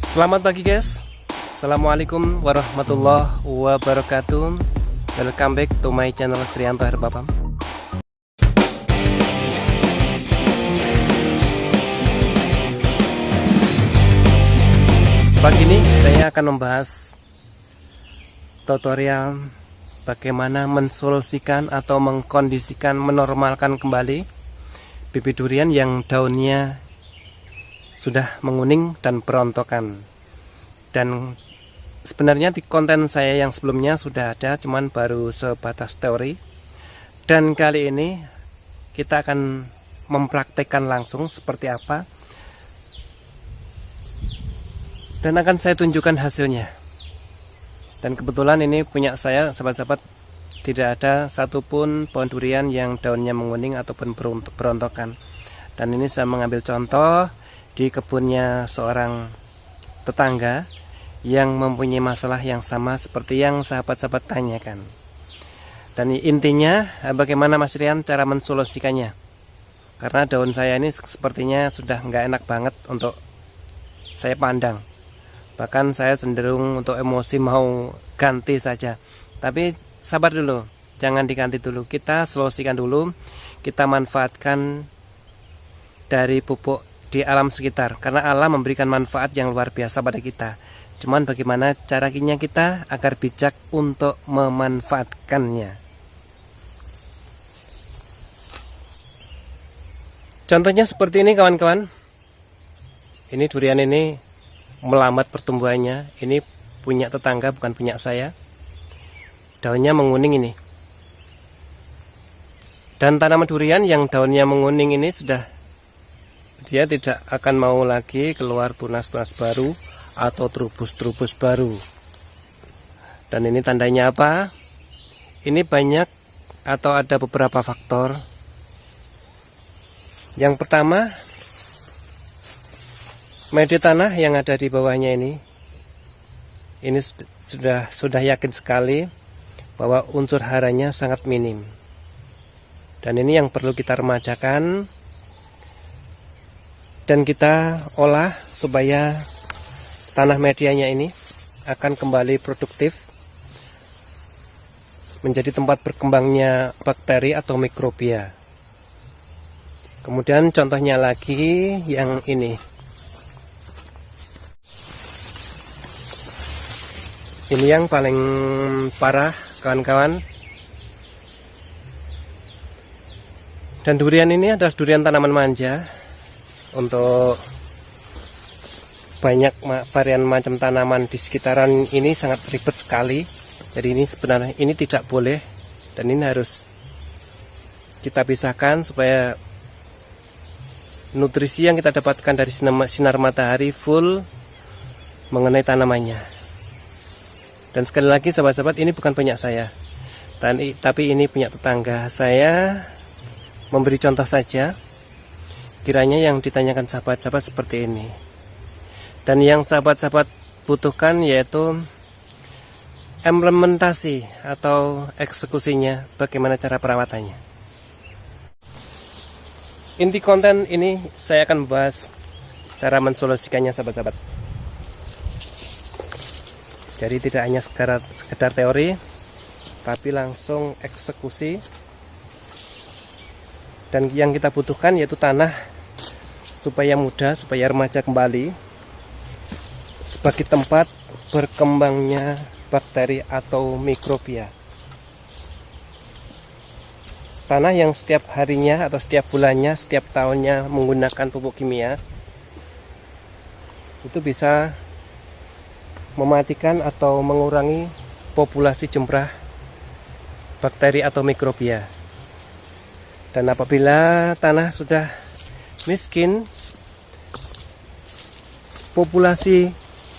Selamat pagi guys. Assalamualaikum warahmatullahi wabarakatuh. Welcome back to my channel Srianto Herbapam. Pagi ini saya akan membahas tutorial bagaimana mensolusikan atau mengkondisikan, menormalkan kembali bibit durian yang daunnya sudah menguning dan berontokan. Dan sebenarnya di konten saya yang sebelumnya sudah ada, cuman baru sebatas teori. Dan kali ini kita akan mempraktekkan langsung seperti apa, dan akan saya tunjukkan hasilnya. Dan kebetulan ini punya saya, sahabat-sahabat, tidak ada satupun pohon durian yang daunnya menguning ataupun berontokan. Dan ini saya mengambil contoh di kebunnya seorang tetangga yang mempunyai masalah yang sama seperti yang sahabat-sahabat tanyakan. Dan intinya bagaimana Mas Rian cara mensolusikannya, karena daun saya ini sepertinya sudah nggak enak banget untuk saya pandang. Bahkan saya cenderung untuk emosi mau ganti saja. Tapi sabar dulu, jangan diganti dulu, kita solusikan dulu. Kita manfaatkan dari pupuk di alam sekitar, karena alam memberikan manfaat yang luar biasa pada kita. Cuman bagaimana caranya kita agar bijak untuk memanfaatkannya. Contohnya seperti ini kawan-kawan. Ini durian ini melambat pertumbuhannya. Ini punya tetangga, bukan punya saya. Daunnya menguning ini. Dan tanaman durian yang daunnya menguning ini dia tidak akan mau lagi keluar tunas-tunas baru atau trubus-trubus baru. Dan ini tandanya apa? Ini banyak atau ada beberapa faktor. Yang pertama, media tanah yang ada di bawahnya ini sudah yakin sekali bahwa unsur haranya sangat minim. Dan ini yang perlu kita remajakan dan kita olah supaya tanah medianya ini akan kembali produktif, menjadi tempat berkembangnya bakteri atau mikrobia. Kemudian contohnya lagi yang ini. Ini yang paling parah kawan-kawan. Dan durian ini adalah durian tanaman manja. Untuk banyak varian macam tanaman di sekitaran ini sangat ribet sekali. Jadi ini sebenarnya ini tidak boleh, dan ini harus kita pisahkan supaya nutrisi yang kita dapatkan dari sinar matahari full mengenai tanamannya. Dan sekali lagi sahabat-sahabat, ini bukan punya saya, tapi ini punya tetangga. Saya memberi contoh saja, kiranya yang ditanyakan sahabat-sahabat seperti ini. Dan yang sahabat-sahabat butuhkan yaitu implementasi atau eksekusinya, bagaimana cara perawatannya. Inti konten ini saya akan membahas cara mensolusikannya sahabat-sahabat. Jadi tidak hanya sekedar teori, tapi langsung eksekusi. Dan yang kita butuhkan yaitu tanah supaya mudah, supaya remaja kembali sebagai tempat berkembangnya bakteri atau mikrobia. Tanah yang setiap harinya atau setiap bulannya, setiap tahunnya menggunakan pupuk kimia, itu bisa mematikan atau mengurangi populasi jumlah bakteri atau mikrobia. Dan apabila tanah sudah miskin, populasi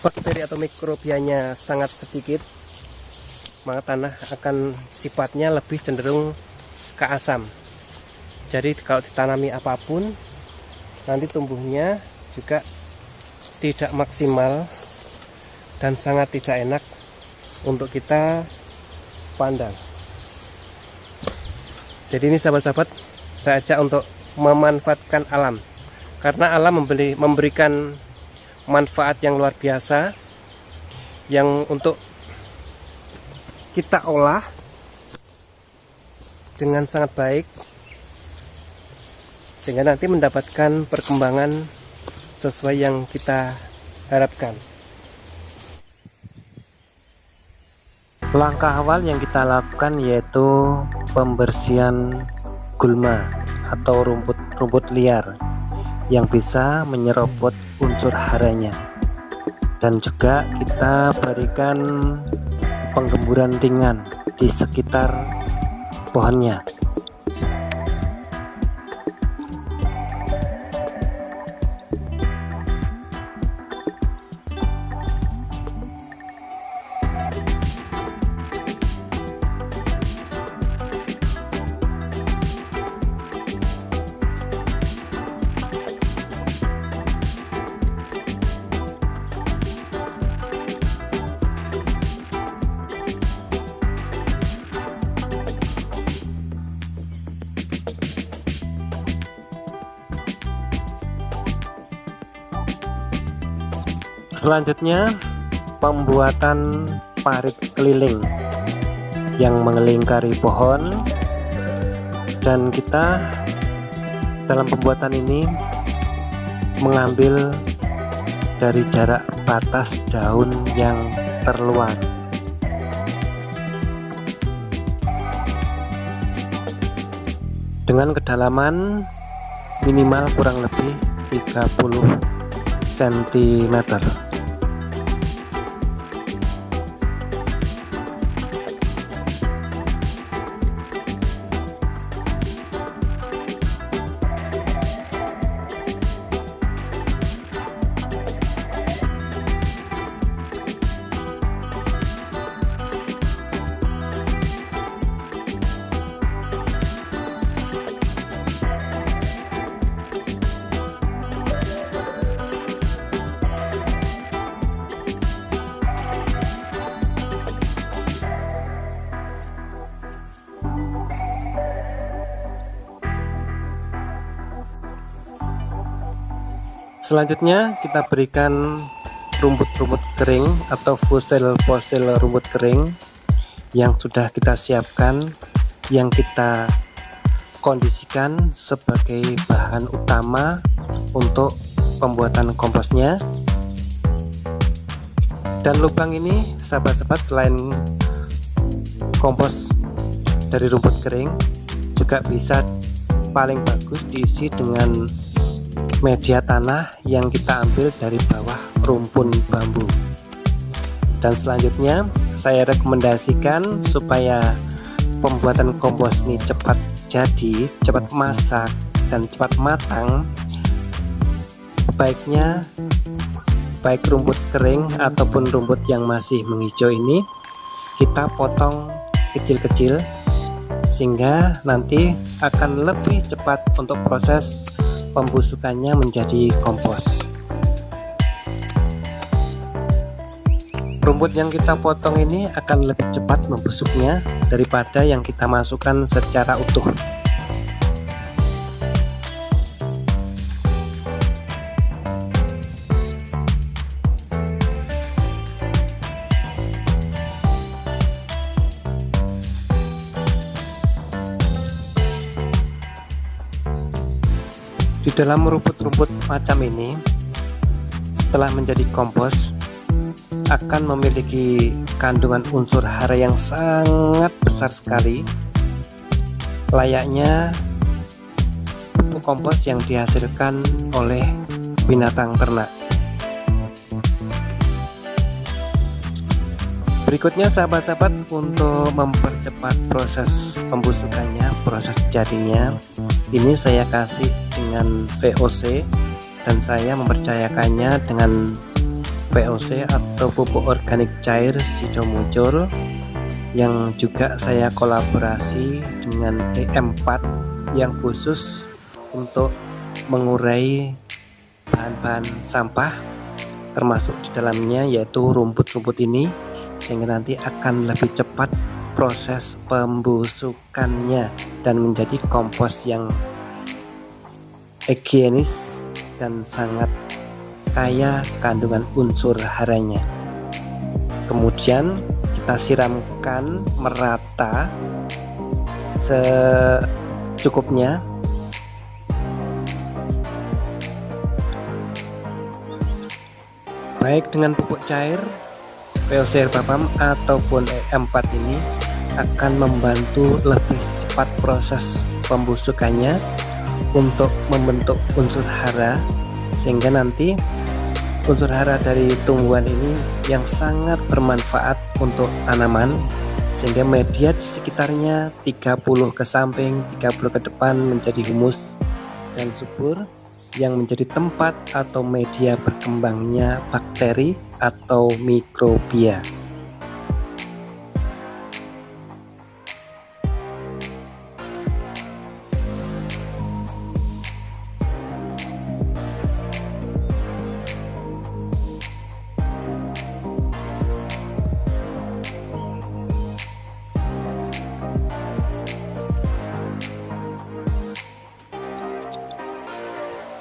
bakteri atau mikrobianya sangat sedikit, maka tanah akan sifatnya lebih cenderung ke asam. Jadi kalau ditanami apapun, nanti tumbuhnya juga tidak maksimal dan sangat tidak enak untuk kita pandang. Jadi ini sahabat-sahabat, saya ajak untuk memanfaatkan alam, karena alam memberikan manfaat yang luar biasa yang untuk kita olah dengan sangat baik sehingga nanti mendapatkan perkembangan sesuai yang kita harapkan. Langkah awal yang kita lakukan yaitu pembersihan gulma atau rumput liar yang bisa menyerobot unsur haranya, dan juga kita berikan penggemburan ringan di sekitar pohonnya. Selanjutnya, pembuatan parit keliling yang melingkari pohon, dan kita dalam pembuatan ini mengambil dari jarak batas daun yang terluar. Dengan kedalaman minimal kurang lebih 30 cm. Selanjutnya kita berikan rumput-rumput kering atau fosil rumput kering yang sudah kita siapkan, yang kita kondisikan sebagai bahan utama untuk pembuatan komposnya. Dan lubang ini sahabat-sahabat, selain kompos dari rumput kering, juga bisa paling bagus diisi dengan media tanah yang kita ambil dari bawah rumpun bambu. Dan selanjutnya saya rekomendasikan supaya pembuatan kompos ini cepat jadi, cepat masak, dan cepat matang, baiknya baik rumput kering ataupun rumput yang masih menghijau ini kita potong kecil-kecil, sehingga nanti akan lebih cepat untuk proses pembusukannya menjadi kompos. Rumput yang kita potong ini akan lebih cepat membusuknya daripada yang kita masukkan secara utuh. Di dalam rumput-rumput macam ini, setelah menjadi kompos, akan memiliki kandungan unsur hara yang sangat besar sekali, layaknya pupuk kompos yang dihasilkan oleh binatang ternak. Berikutnya sahabat-sahabat, untuk mempercepat proses pembusukannya, proses jadinya, ini saya kasih dengan VOC, dan saya mempercayakannya dengan VOC atau pupuk organik cair Sido-Muncul, yang juga saya kolaborasi dengan E4 yang khusus untuk mengurai bahan-bahan sampah, termasuk di dalamnya yaitu rumput-rumput ini, sehingga nanti akan lebih cepat proses pembusukannya dan menjadi kompos yang higienis dan sangat kaya kandungan unsur haranya. Kemudian kita siramkan merata secukupnya. Baik dengan pupuk cair, VOC Herbapam ataupun E4 ini akan membantu lebih cepat proses pembusukannya untuk membentuk unsur hara, sehingga nanti unsur hara dari tumbuhan ini yang sangat bermanfaat untuk tanaman, sehingga media di sekitarnya 30 ke samping, 30 ke depan menjadi humus dan subur yang menjadi tempat atau media berkembangnya bakteri atau mikrobia.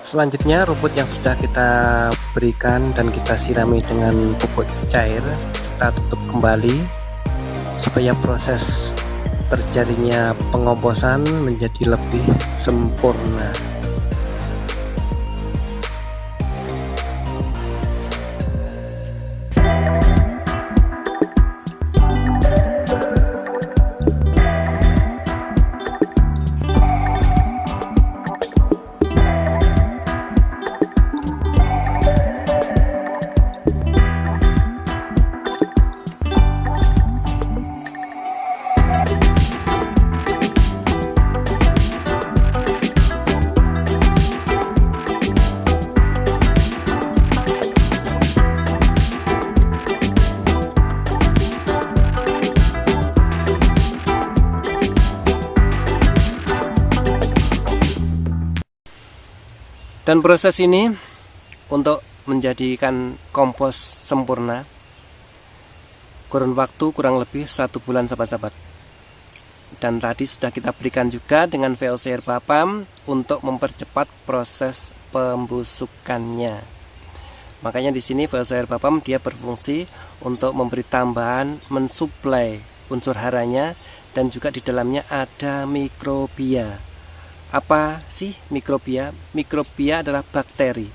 Selanjutnya, rumput yang sudah kita berikan dan kita sirami dengan pupuk cair, kita tutup kembali supaya proses terjadinya pengomposan menjadi lebih sempurna. Dan proses ini untuk menjadikan kompos sempurna kurun waktu kurang lebih 1 bulan sahabat-sahabat. Dan tadi sudah kita berikan juga dengan VOC Herbapam untuk mempercepat proses pembusukannya. Makanya di sini VOC Herbapam dia berfungsi untuk memberi tambahan, mensuplai unsur haranya, dan juga di dalamnya ada mikrobia. Apa sih mikrobia? Mikrobia adalah bakteri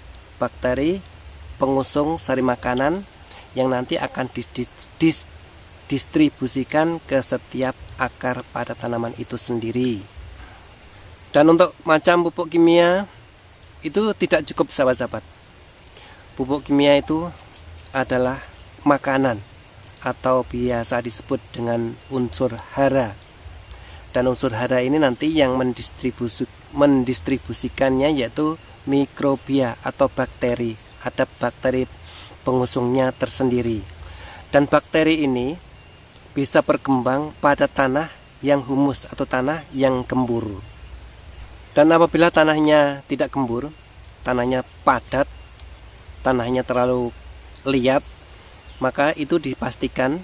pengusung sari makanan yang nanti akan didistribusikan ke setiap akar pada tanaman itu sendiri. Dan untuk macam pupuk kimia itu tidak cukup sahabat-sahabat. Pupuk kimia itu adalah makanan atau biasa disebut dengan unsur hara. Dan unsur hara ini nanti yang mendistribusikannya yaitu mikrobia atau bakteri. Ada bakteri pengusungnya tersendiri. Dan bakteri ini bisa berkembang pada tanah yang humus atau tanah yang gembur. Dan apabila tanahnya tidak gembur, tanahnya padat, tanahnya terlalu liat, maka itu dipastikan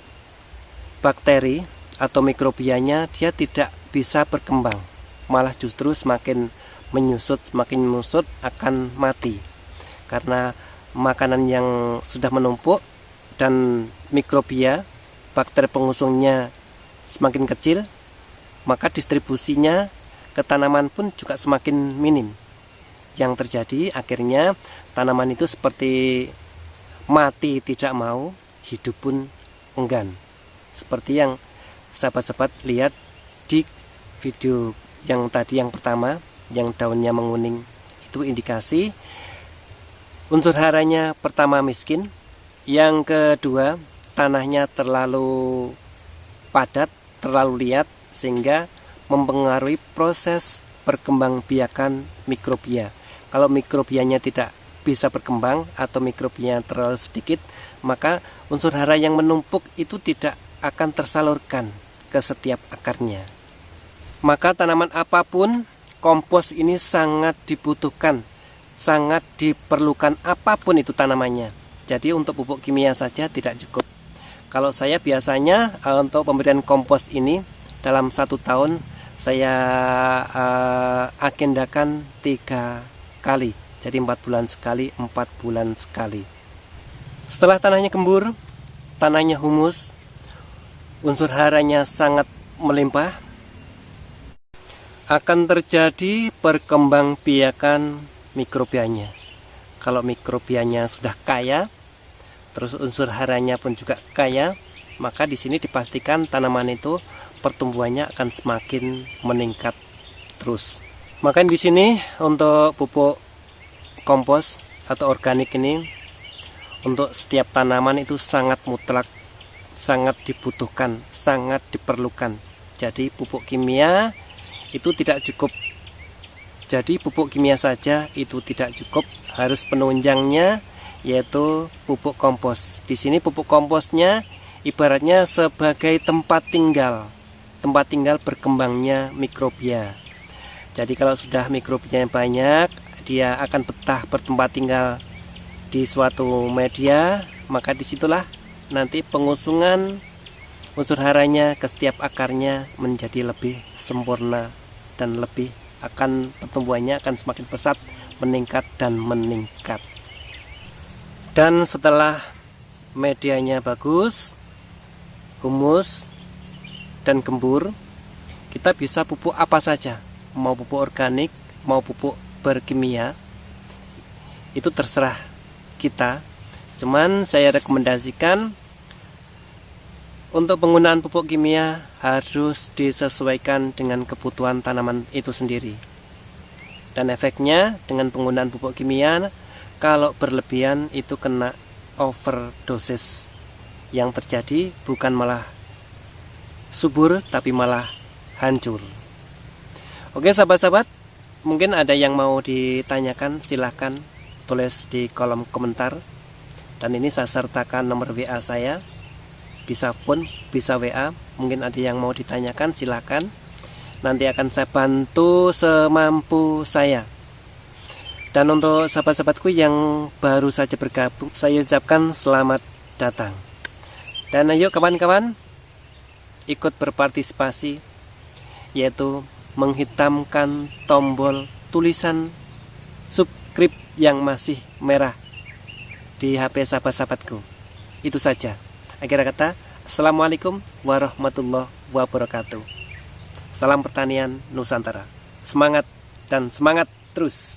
bakteri atau mikrobianya dia tidak bisa berkembang, malah justru semakin menyusut akan mati, karena makanan yang sudah menumpuk dan mikrobia bakteri pengusungnya semakin kecil, maka distribusinya ke tanaman pun juga semakin minim. Yang terjadi akhirnya tanaman itu seperti mati tidak mau, hidup pun enggan, seperti yang sahabat-sahabat lihat di video yang tadi, yang pertama, yang daunnya menguning. Itu indikasi unsur haranya pertama miskin, yang kedua tanahnya terlalu padat, terlalu liat, sehingga mempengaruhi proses perkembangbiakan mikrobia. Kalau mikrobianya tidak bisa berkembang atau mikrobianya terlalu sedikit, maka unsur hara yang menumpuk itu tidak akan tersalurkan ke setiap akarnya. Maka tanaman apapun, kompos ini sangat dibutuhkan, sangat diperlukan, apapun itu tanamannya. Jadi untuk pupuk kimia saja tidak cukup. Kalau saya biasanya untuk pemberian kompos ini dalam 1 tahun saya agendakan 3 kali Jadi 4 bulan sekali, 4 bulan sekali. Setelah tanahnya gembur, tanahnya humus, unsur haranya sangat melimpah, akan terjadi perkembangbiakan mikrobianya. Kalau mikrobianya sudah kaya, terus unsur haranya pun juga kaya, maka di sini dipastikan tanaman itu pertumbuhannya akan semakin meningkat terus. Maka di sini untuk pupuk kompos atau organik ini untuk setiap tanaman itu sangat mutlak, sangat dibutuhkan, sangat diperlukan. Jadi pupuk kimia itu tidak cukup. Jadi pupuk kimia saja itu tidak cukup, harus penunjangnya yaitu pupuk kompos. Di sini pupuk komposnya ibaratnya sebagai tempat tinggal berkembangnya mikrobia. Jadi kalau sudah mikrobia yang banyak, dia akan betah bertempat tinggal di suatu media, maka disitulah nanti pengusungan unsur haranya ke setiap akarnya menjadi lebih sempurna dan lebih pertumbuhannya akan semakin pesat, meningkat dan meningkat. Dan setelah medianya bagus, humus dan gembur, kita bisa pupuk apa saja, mau pupuk organik, mau pupuk berkimia, itu terserah kita. Cuman saya rekomendasikan untuk penggunaan pupuk kimia harus disesuaikan dengan kebutuhan tanaman itu sendiri. Dan efeknya dengan penggunaan pupuk kimia, kalau berlebihan itu kena overdosis. Yang terjadi bukan malah subur tapi malah hancur. Oke sahabat-sahabat, mungkin ada yang mau ditanyakan, silahkan tulis di kolom komentar. Dan ini saya sertakan nomor WA saya, bisa pun bisa WA. Mungkin ada yang mau ditanyakan, silahkan. Nanti akan saya bantu semampu saya. Dan untuk sahabat-sahabatku yang baru saja bergabung, saya ucapkan selamat datang. Dan ayo kawan-kawan, ikut berpartisipasi, yaitu menghitamkan tombol tulisan subscribe yang masih merah di HP sahabat-sahabatku. Itu saja. Akhir kata, Assalamualaikum warahmatullahi wabarakatuh. Salam pertanian Nusantara. Semangat dan semangat terus.